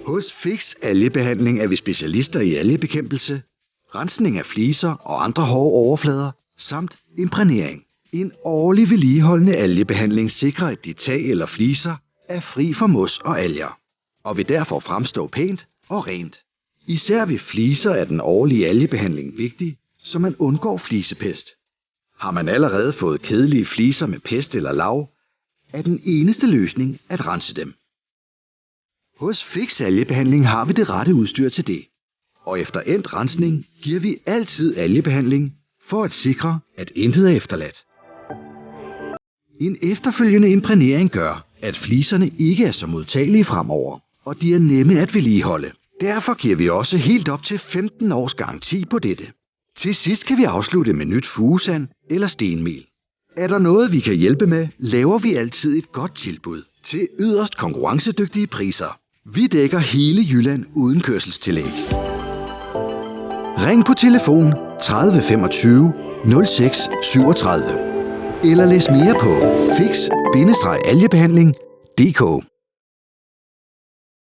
Hos Fix Algebehandling er vi specialister i algebekæmpelse, rensning af fliser og andre hårde overflader, samt imprægnering. En årlig vedligeholdende algebehandling sikrer, at dit tag eller fliser er fri for mos og alger, og vil derfor fremstå pænt og rent. Især ved fliser er den årlige algebehandling vigtig, så man undgår flisepest. Har man allerede fået kedelige fliser med pest eller lav, er den eneste løsning at rense dem. Hos Fix Algebehandling har vi det rette udstyr til det, og efter endt rensning giver vi altid algebehandling for at sikre, at intet er efterladt. En efterfølgende imprægnering gør, at fliserne ikke er så modtagelige fremover, og de er nemme at vedligeholde. Derfor giver vi også helt op til 15 års garanti på dette. Til sidst kan vi afslutte med nyt fugesand eller stenmel. Er der noget, vi kan hjælpe med, laver vi altid et godt tilbud til yderst konkurrencedygtige priser. Vi dækker hele Jylland uden kørselstillæg. Ring på telefon 30 25 06 37 eller læs mere på fix-algebehandling.dk.